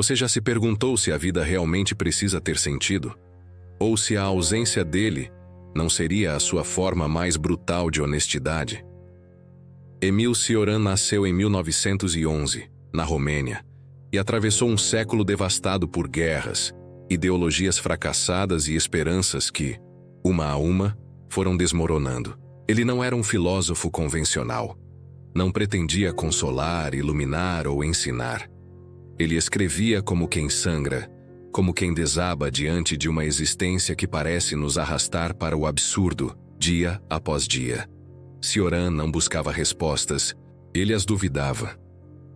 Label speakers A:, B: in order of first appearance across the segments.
A: Você já se perguntou se a vida realmente precisa ter sentido? Ou se a ausência dele não seria a sua forma mais brutal de honestidade? Emil Cioran nasceu em 1911, na Romênia, e atravessou um século devastado por guerras, ideologias fracassadas e esperanças que, uma a uma, foram desmoronando. Ele não era um filósofo convencional. Não pretendia consolar, iluminar ou ensinar. Ele escrevia como quem sangra, como quem desaba diante de uma existência que parece nos arrastar para o absurdo, dia após dia. Cioran não buscava respostas, ele as duvidava.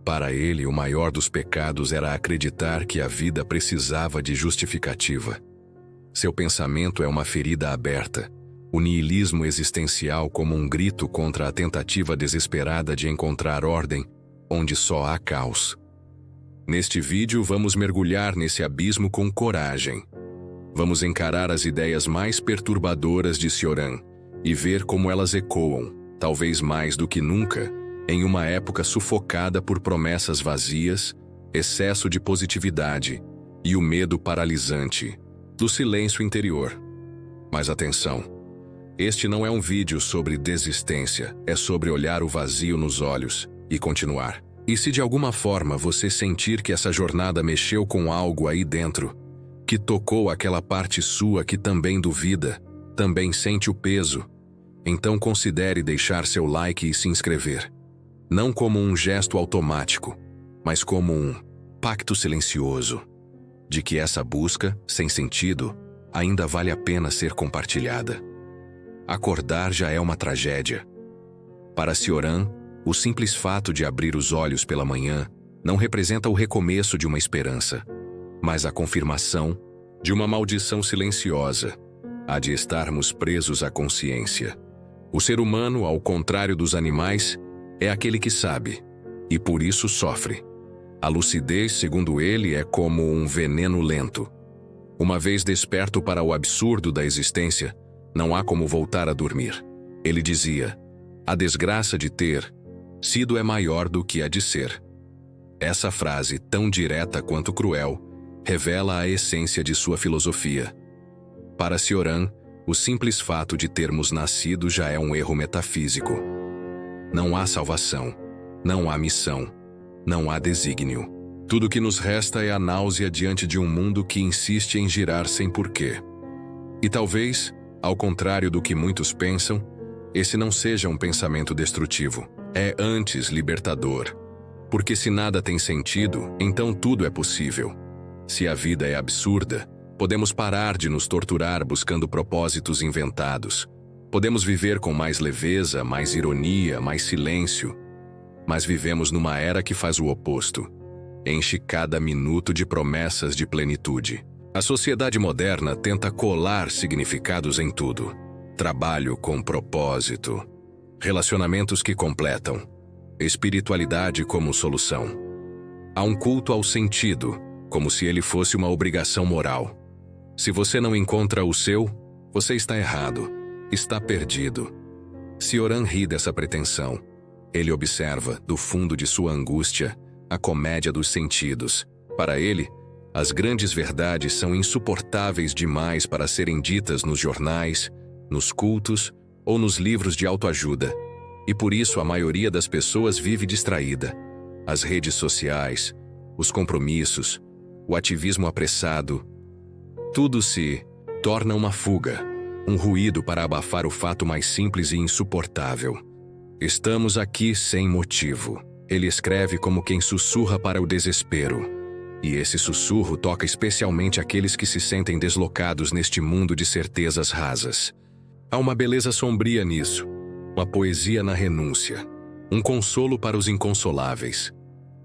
A: Para ele, o maior dos pecados era acreditar que a vida precisava de justificativa. Seu pensamento é uma ferida aberta, o niilismo existencial como um grito contra a tentativa desesperada de encontrar ordem onde só há caos. Neste vídeo, vamos mergulhar nesse abismo com coragem. Vamos encarar as ideias mais perturbadoras de Cioran e ver como elas ecoam, talvez mais do que nunca, em uma época sufocada por promessas vazias, excesso de positividade e o medo paralisante do silêncio interior. Mas atenção, este não é um vídeo sobre desistência, é sobre olhar o vazio nos olhos e continuar. E se de alguma forma você sentir que essa jornada mexeu com algo aí dentro, que tocou aquela parte sua que também duvida, também sente o peso, então considere deixar seu like e se inscrever. Não como um gesto automático, mas como um pacto silencioso, de que essa busca, sem sentido, ainda vale a pena ser compartilhada. Acordar já é uma tragédia. Para Cioran, o simples fato de abrir os olhos pela manhã não representa o recomeço de uma esperança, mas a confirmação de uma maldição silenciosa, a de estarmos presos à consciência. O ser humano, ao contrário dos animais, é aquele que sabe, e por isso sofre. A lucidez, segundo ele, é como um veneno lento. Uma vez desperto para o absurdo da existência, não há como voltar a dormir. Ele dizia, a desgraça de ter sido é maior do que a de ser. Essa frase, tão direta quanto cruel, revela a essência de sua filosofia. Para Cioran, o simples fato de termos nascido já é um erro metafísico. Não há salvação, não há missão, não há desígnio. Tudo que nos resta é a náusea diante de um mundo que insiste em girar sem porquê. E talvez, ao contrário do que muitos pensam, esse não seja um pensamento destrutivo. É antes libertador. Porque se nada tem sentido, então tudo é possível. Se a vida é absurda, podemos parar de nos torturar buscando propósitos inventados. Podemos viver com mais leveza, mais ironia, mais silêncio. Mas vivemos numa era que faz o oposto. Enche cada minuto de promessas de plenitude. A sociedade moderna tenta colar significados em tudo. Trabalho com propósito. Relacionamentos que completam. Espiritualidade como solução. Há um culto ao sentido, como se ele fosse uma obrigação moral. Se você não encontra o seu, você está errado. Está perdido. Cioran ri dessa pretensão. Ele observa, do fundo de sua angústia, a comédia dos sentidos. Para ele, as grandes verdades são insuportáveis demais para serem ditas nos jornais, nos cultos ou nos livros de autoajuda. E por isso a maioria das pessoas vive distraída. As redes sociais, os compromissos, o ativismo apressado. Tudo se torna uma fuga, um ruído para abafar o fato mais simples e insuportável. Estamos aqui sem motivo. Ele escreve como quem sussurra para o desespero. E esse sussurro toca especialmente aqueles que se sentem deslocados neste mundo de certezas rasas. Há uma beleza sombria nisso, uma poesia na renúncia, um consolo para os inconsoláveis.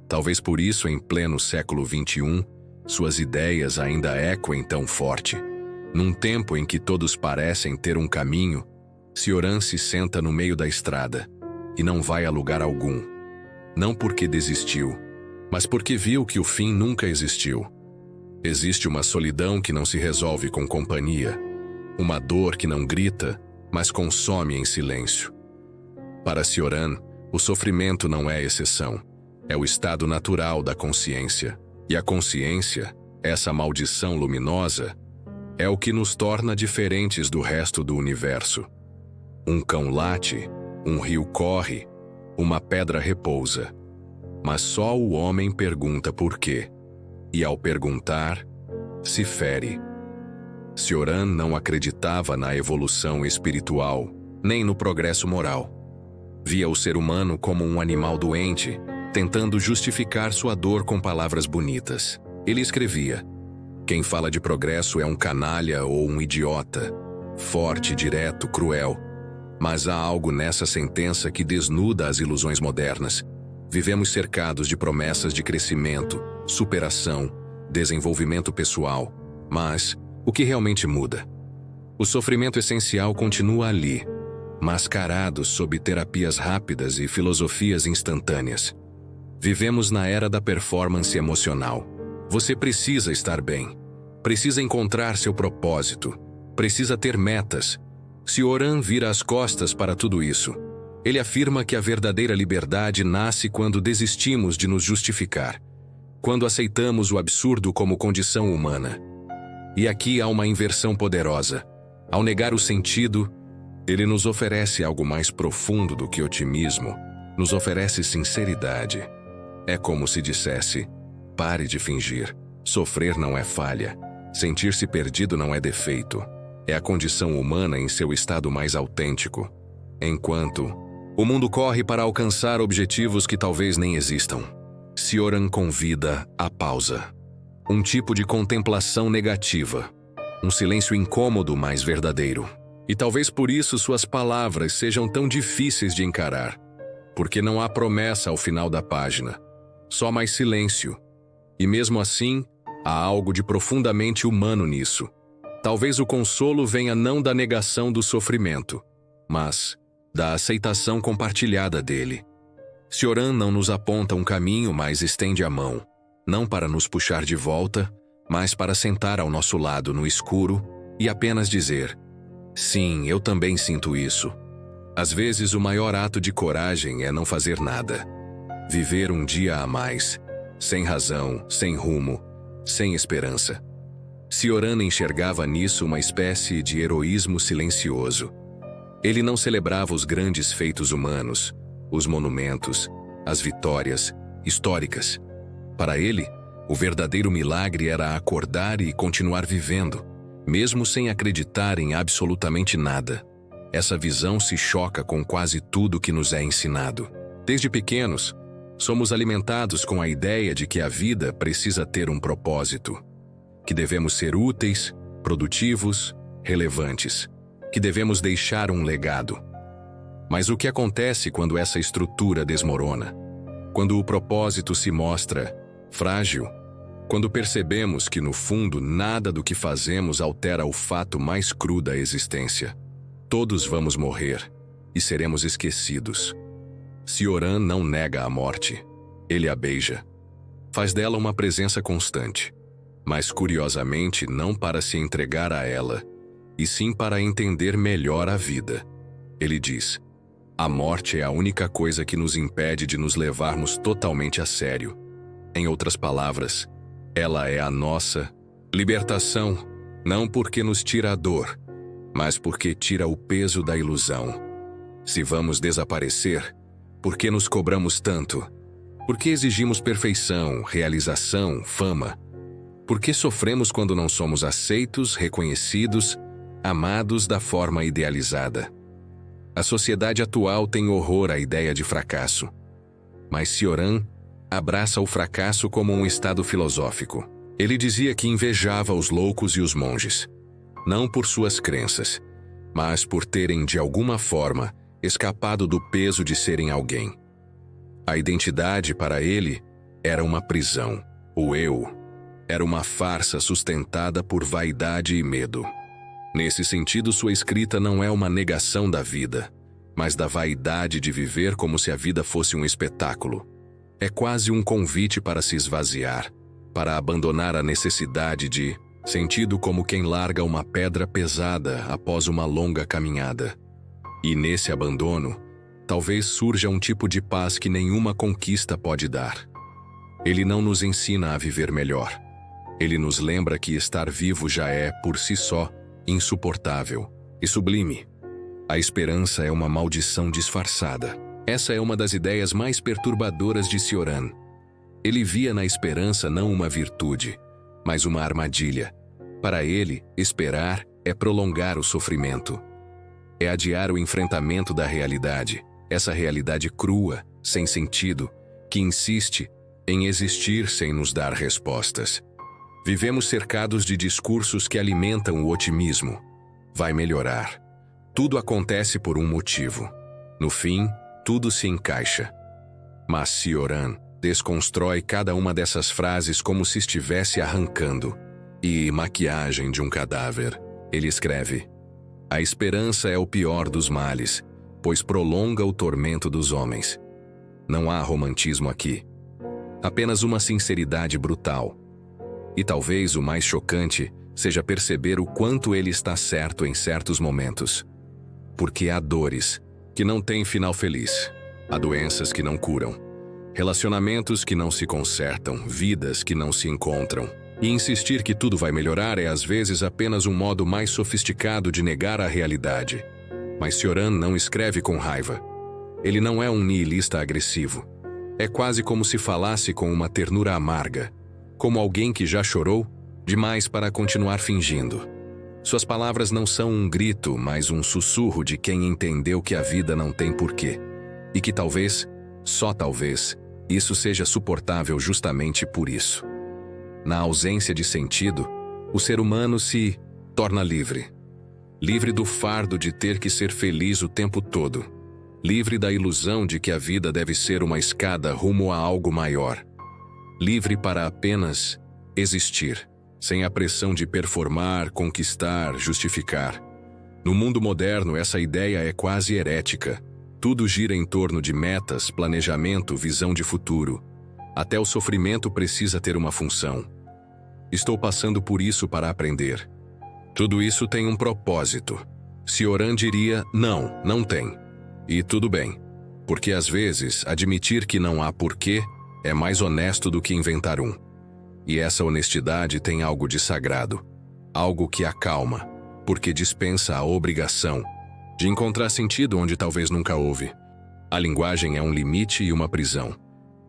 A: Talvez por isso, em pleno século XXI, suas ideias ainda ecoem tão forte. Num tempo em que todos parecem ter um caminho, Cioran se senta no meio da estrada e não vai a lugar algum. Não porque desistiu, mas porque viu que o fim nunca existiu. Existe uma solidão que não se resolve com companhia, uma dor que não grita, mas consome em silêncio. Para Cioran, o sofrimento não é exceção, é o estado natural da consciência. E a consciência, essa maldição luminosa, é o que nos torna diferentes do resto do universo. Um cão late, um rio corre, uma pedra repousa. Mas só o homem pergunta por quê. E ao perguntar, se fere. Cioran não acreditava na evolução espiritual, nem no progresso moral. Via o ser humano como um animal doente, tentando justificar sua dor com palavras bonitas. Ele escrevia: quem fala de progresso é um canalha ou um idiota, forte, direto, cruel. Mas há algo nessa sentença que desnuda as ilusões modernas. Vivemos cercados de promessas de crescimento, superação, desenvolvimento pessoal. Mas o que realmente muda? O sofrimento essencial continua ali, mascarado sob terapias rápidas e filosofias instantâneas. Vivemos na era da performance emocional. Você precisa estar bem, precisa encontrar seu propósito, precisa ter metas. Cioran vira as costas para tudo isso. Ele afirma que a verdadeira liberdade nasce quando desistimos de nos justificar, quando aceitamos o absurdo como condição humana. E aqui há uma inversão poderosa. Ao negar o sentido, ele nos oferece algo mais profundo do que otimismo, nos oferece sinceridade. É como se dissesse: pare de fingir. Sofrer não é falha. Sentir-se perdido não é defeito. É a condição humana em seu estado mais autêntico. Enquanto o mundo corre para alcançar objetivos que talvez nem existam, Cioran convida a pausa. Um tipo de contemplação negativa. Um silêncio incômodo, mas verdadeiro. E talvez por isso suas palavras sejam tão difíceis de encarar. Porque não há promessa ao final da página. Só mais silêncio. E mesmo assim, há algo de profundamente humano nisso. Talvez o consolo venha não da negação do sofrimento, mas da aceitação compartilhada dele. Cioran não nos aponta um caminho, mas estende a mão, não para nos puxar de volta, mas para sentar ao nosso lado no escuro e apenas dizer: sim, eu também sinto isso. Às vezes o maior ato de coragem é não fazer nada. Viver um dia a mais, sem razão, sem rumo, sem esperança. Cioran enxergava nisso uma espécie de heroísmo silencioso. Ele não celebrava os grandes feitos humanos, os monumentos, as vitórias históricas. Para ele, o verdadeiro milagre era acordar e continuar vivendo, mesmo sem acreditar em absolutamente nada. Essa visão se choca com quase tudo que nos é ensinado. Desde pequenos, somos alimentados com a ideia de que a vida precisa ter um propósito, que devemos ser úteis, produtivos, relevantes, que devemos deixar um legado. Mas o que acontece quando essa estrutura desmorona? Quando o propósito se mostra frágil? Quando percebemos que, no fundo, nada do que fazemos altera o fato mais cru da existência. Todos vamos morrer e seremos esquecidos. Cioran não nega a morte. Ele a beija. Faz dela uma presença constante. Mas, curiosamente, não para se entregar a ela, e sim para entender melhor a vida. Ele diz: a morte é a única coisa que nos impede de nos levarmos totalmente a sério. Em outras palavras, ela é a nossa libertação, não porque nos tira a dor, mas porque tira o peso da ilusão. Se vamos desaparecer, por que nos cobramos tanto? Por que exigimos perfeição, realização, fama? Por que sofremos quando não somos aceitos, reconhecidos, amados da forma idealizada? A sociedade atual tem horror à ideia de fracasso. Mas Cioran abraça o fracasso como um estado filosófico. Ele dizia que invejava os loucos e os monges, não por suas crenças, mas por terem, de alguma forma, escapado do peso de serem alguém. A identidade, para ele, era uma prisão. O eu era uma farsa sustentada por vaidade e medo. Nesse sentido, sua escrita não é uma negação da vida, mas da vaidade de viver como se a vida fosse um espetáculo. É quase um convite para se esvaziar, para abandonar a necessidade de, sentido como quem larga uma pedra pesada após uma longa caminhada. E nesse abandono, talvez surja um tipo de paz que nenhuma conquista pode dar. Ele não nos ensina a viver melhor. Ele nos lembra que estar vivo já é, por si só, insuportável e sublime. A esperança é uma maldição disfarçada. Essa é uma das ideias mais perturbadoras de Cioran. Ele via na esperança não uma virtude, mas uma armadilha. Para ele, esperar é prolongar o sofrimento. É adiar o enfrentamento da realidade, essa realidade crua, sem sentido, que insiste em existir sem nos dar respostas. Vivemos cercados de discursos que alimentam o otimismo. Vai melhorar. Tudo acontece por um motivo. No fim, tudo se encaixa. Mas Cioran desconstrói cada uma dessas frases como se estivesse arrancando e maquiagem de um cadáver. Ele escreve: a esperança é o pior dos males, pois prolonga o tormento dos homens. Não há romantismo aqui. Apenas uma sinceridade brutal. E talvez o mais chocante seja perceber o quanto ele está certo em certos momentos. Porque há dores que não têm final feliz. Há doenças que não curam. Relacionamentos que não se consertam, vidas que não se encontram. E insistir que tudo vai melhorar é às vezes apenas um modo mais sofisticado de negar a realidade. Mas Cioran não escreve com raiva. Ele não é um nihilista agressivo. É quase como se falasse com uma ternura amarga, como alguém que já chorou demais para continuar fingindo. Suas palavras não são um grito, mas um sussurro de quem entendeu que a vida não tem porquê. E que talvez, só talvez, isso seja suportável justamente por isso. Na ausência de sentido, o ser humano se torna livre. Livre do fardo de ter que ser feliz o tempo todo. Livre da ilusão de que a vida deve ser uma escada rumo a algo maior. Livre para apenas existir, sem a pressão de performar, conquistar, justificar. No mundo moderno, essa ideia é quase herética. Tudo gira em torno de metas, planejamento, visão de futuro. Até o sofrimento precisa ter uma função. Estou passando por isso para aprender. Tudo isso tem um propósito. Cioran diria, não tem. E tudo bem, porque às vezes admitir que não há porquê é mais honesto do que inventar um. E essa honestidade tem algo de sagrado, algo que acalma, porque dispensa a obrigação de encontrar sentido onde talvez nunca houve. A linguagem é um limite e uma prisão.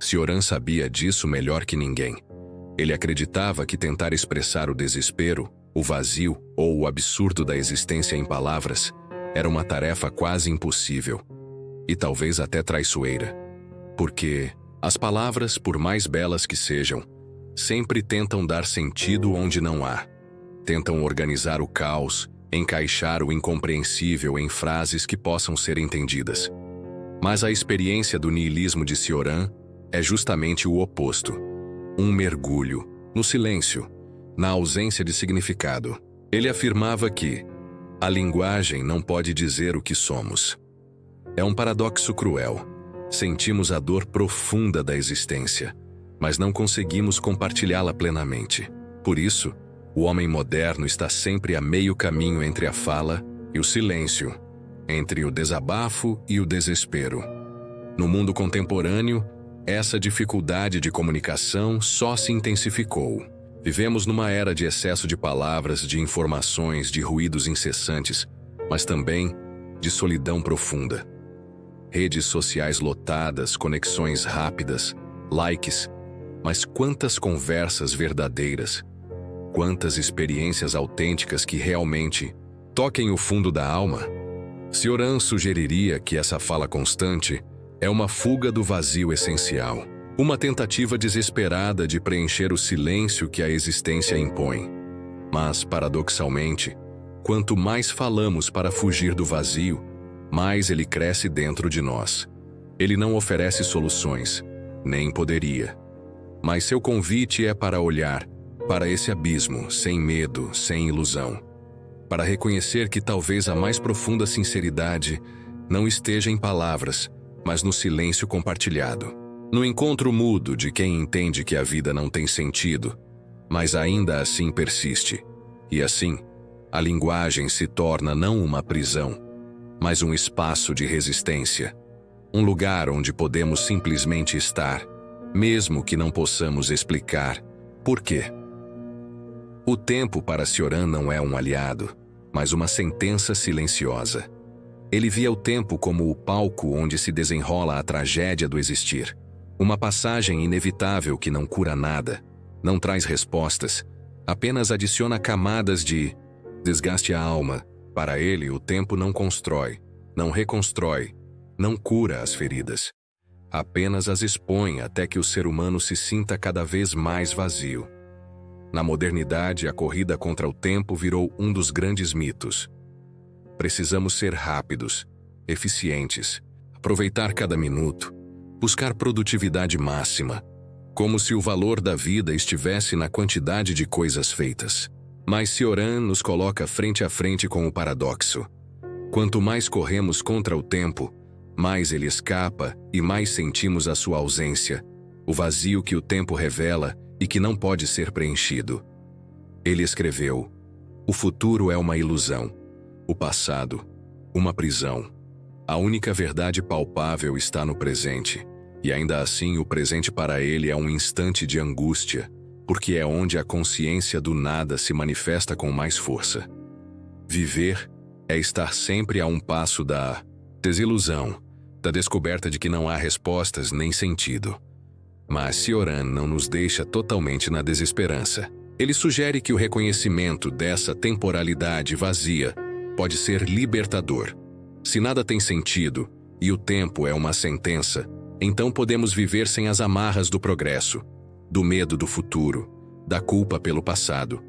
A: Cioran sabia disso melhor que ninguém. Ele acreditava que tentar expressar o desespero, o vazio ou o absurdo da existência em palavras era uma tarefa quase impossível, e talvez até traiçoeira. Porque as palavras, por mais belas que sejam, sempre tentam dar sentido onde não há. Tentam organizar o caos, encaixar o incompreensível em frases que possam ser entendidas. Mas a experiência do niilismo de Cioran é justamente o oposto. Um mergulho no silêncio, na ausência de significado. Ele afirmava que a linguagem não pode dizer o que somos. É um paradoxo cruel. Sentimos a dor profunda da existência, mas não conseguimos compartilhá-la plenamente. Por isso, o homem moderno está sempre a meio caminho entre a fala e o silêncio, entre o desabafo e o desespero. No mundo contemporâneo, essa dificuldade de comunicação só se intensificou. Vivemos numa era de excesso de palavras, de informações, de ruídos incessantes, mas também de solidão profunda. Redes sociais lotadas, conexões rápidas, likes, mas quantas conversas verdadeiras, quantas experiências autênticas que realmente toquem o fundo da alma? Cioran sugeriria que essa fala constante é uma fuga do vazio essencial, uma tentativa desesperada de preencher o silêncio que a existência impõe. Mas, paradoxalmente, quanto mais falamos para fugir do vazio, mais ele cresce dentro de nós. Ele não oferece soluções, nem poderia. Mas seu convite é para olhar para esse abismo, sem medo, sem ilusão. Para reconhecer que talvez a mais profunda sinceridade não esteja em palavras, mas no silêncio compartilhado. No encontro mudo de quem entende que a vida não tem sentido, mas ainda assim persiste. E assim, a linguagem se torna não uma prisão, mas um espaço de resistência. Um lugar onde podemos simplesmente estar, mesmo que não possamos explicar por quê. O tempo para Cioran não é um aliado, mas uma sentença silenciosa. Ele via o tempo como o palco onde se desenrola a tragédia do existir. Uma passagem inevitável que não cura nada, não traz respostas, apenas adiciona camadas de desgaste à alma. Para ele, o tempo não constrói, não reconstrói, não cura as feridas. Apenas as expõe até que o ser humano se sinta cada vez mais vazio. Na modernidade, a corrida contra o tempo virou um dos grandes mitos. Precisamos ser rápidos, eficientes, aproveitar cada minuto, buscar produtividade máxima, como se o valor da vida estivesse na quantidade de coisas feitas. Mas Cioran nos coloca frente a frente com o paradoxo. Quanto mais corremos contra o tempo, mais ele escapa e mais sentimos a sua ausência, o vazio que o tempo revela e que não pode ser preenchido. Ele escreveu: o futuro é uma ilusão, o passado, uma prisão. A única verdade palpável está no presente, e ainda assim o presente para ele é um instante de angústia, porque é onde a consciência do nada se manifesta com mais força. Viver é estar sempre a um passo da desilusão, da descoberta de que não há respostas nem sentido. Mas Cioran não nos deixa totalmente na desesperança. Ele sugere que o reconhecimento dessa temporalidade vazia pode ser libertador. Se nada tem sentido e o tempo é uma sentença, então podemos viver sem as amarras do progresso, do medo do futuro, da culpa pelo passado.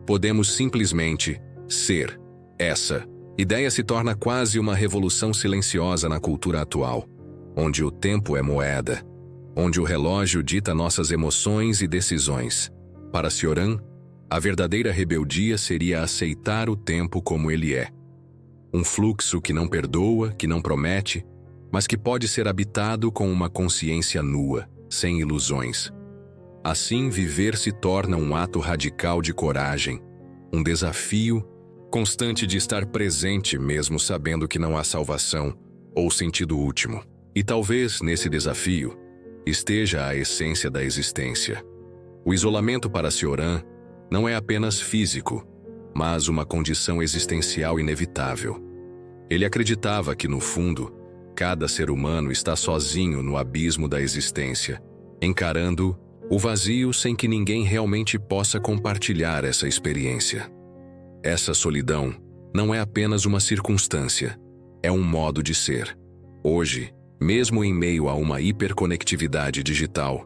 A: Podemos simplesmente ser. Essa ideia se torna quase uma revolução silenciosa na cultura atual, onde o tempo é moeda, onde o relógio dita nossas emoções e decisões. Para Cioran, a verdadeira rebeldia seria aceitar o tempo como ele é. Um fluxo que não perdoa, que não promete, mas que pode ser habitado com uma consciência nua, sem ilusões. Assim, viver se torna um ato radical de coragem, um desafio constante de estar presente mesmo sabendo que não há salvação ou sentido último. E talvez, nesse desafio, esteja a essência da existência. O isolamento para Cioran não é apenas físico, mas uma condição existencial inevitável. Ele acreditava que, no fundo, cada ser humano está sozinho no abismo da existência, encarando o vazio sem que ninguém realmente possa compartilhar essa experiência. Essa solidão não é apenas uma circunstância, é um modo de ser. Hoje, mesmo em meio a uma hiperconectividade digital,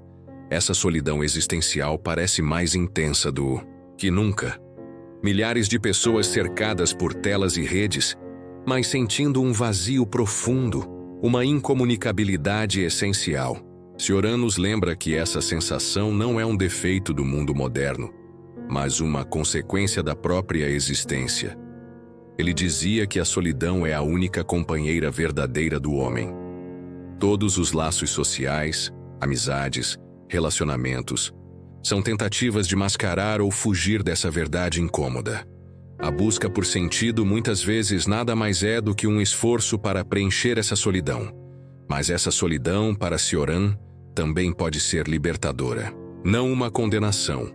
A: essa solidão existencial parece mais intensa do que nunca. Milhares de pessoas cercadas por telas e redes, mas sentindo um vazio profundo, uma incomunicabilidade essencial. Cioran nos lembra que essa sensação não é um defeito do mundo moderno, mas uma consequência da própria existência. Ele dizia que a solidão é a única companheira verdadeira do homem. Todos os laços sociais, amizades, relacionamentos, são tentativas de mascarar ou fugir dessa verdade incômoda. A busca por sentido muitas vezes nada mais é do que um esforço para preencher essa solidão. Mas essa solidão, para Cioran, também pode ser libertadora. Não uma condenação,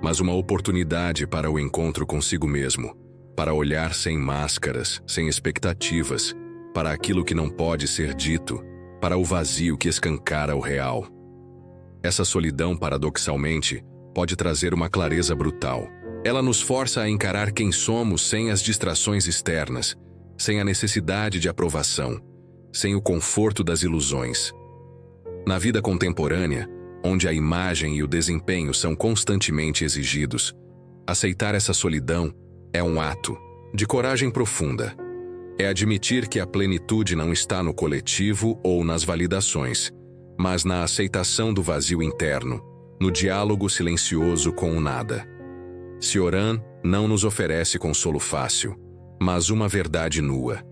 A: mas uma oportunidade para o encontro consigo mesmo, para olhar sem máscaras, sem expectativas, para aquilo que não pode ser dito, para o vazio que escancara o real. Essa solidão, paradoxalmente, pode trazer uma clareza brutal. Ela nos força a encarar quem somos sem as distrações externas, sem a necessidade de aprovação, sem o conforto das ilusões. Na vida contemporânea, onde a imagem e o desempenho são constantemente exigidos, aceitar essa solidão é um ato de coragem profunda. É admitir que a plenitude não está no coletivo ou nas validações, mas na aceitação do vazio interno, no diálogo silencioso com o nada. Cioran não nos oferece consolo fácil, mas uma verdade nua.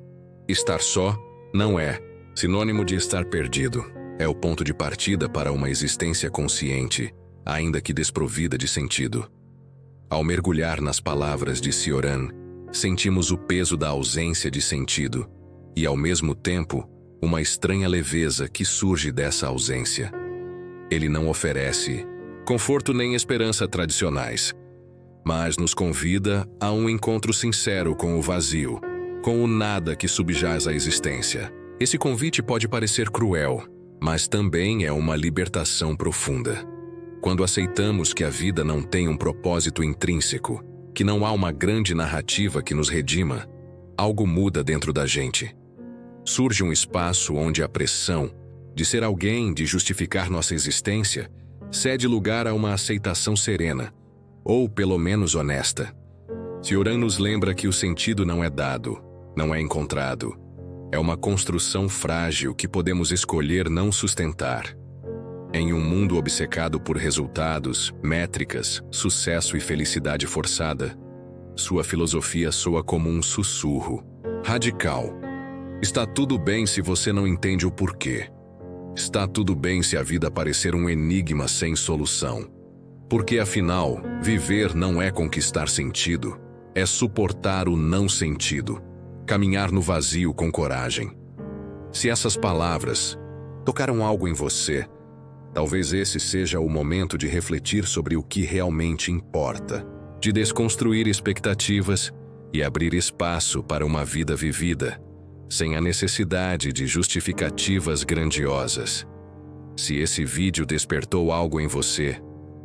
A: Estar só não é sinônimo de estar perdido. É o ponto de partida para uma existência consciente, ainda que desprovida de sentido. Ao mergulhar nas palavras de Cioran, sentimos o peso da ausência de sentido e, ao mesmo tempo, uma estranha leveza que surge dessa ausência. Ele não oferece conforto nem esperança tradicionais, mas nos convida a um encontro sincero com o vazio, com o nada que subjaz à existência. Esse convite pode parecer cruel, mas também é uma libertação profunda. Quando aceitamos que a vida não tem um propósito intrínseco, que não há uma grande narrativa que nos redima, algo muda dentro da gente. Surge um espaço onde a pressão de ser alguém, de justificar nossa existência, cede lugar a uma aceitação serena, ou pelo menos honesta. Cioran nos lembra que o sentido não é dado, não é encontrado. É uma construção frágil que podemos escolher não sustentar. Em um mundo obcecado por resultados, métricas, sucesso e felicidade forçada, sua filosofia soa como um sussurro radical. Está tudo bem se você não entende o porquê. Está tudo bem se a vida parecer um enigma sem solução. Porque, afinal, viver não é conquistar sentido, é suportar o não sentido, caminhar no vazio com coragem. Se essas palavras tocaram algo em você, talvez esse seja o momento de refletir sobre o que realmente importa, de desconstruir expectativas e abrir espaço para uma vida vivida, sem a necessidade de justificativas grandiosas. Se esse vídeo despertou algo em você,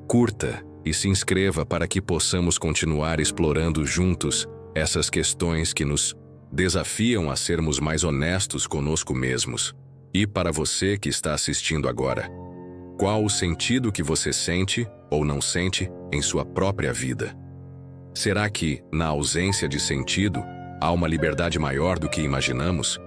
A: curta e se inscreva para que possamos continuar explorando juntos essas questões que nos desafiam a sermos mais honestos conosco mesmos. E para você que está assistindo agora, qual o sentido que você sente ou não sente em sua própria vida? Será que, na ausência de sentido, há uma liberdade maior do que imaginamos?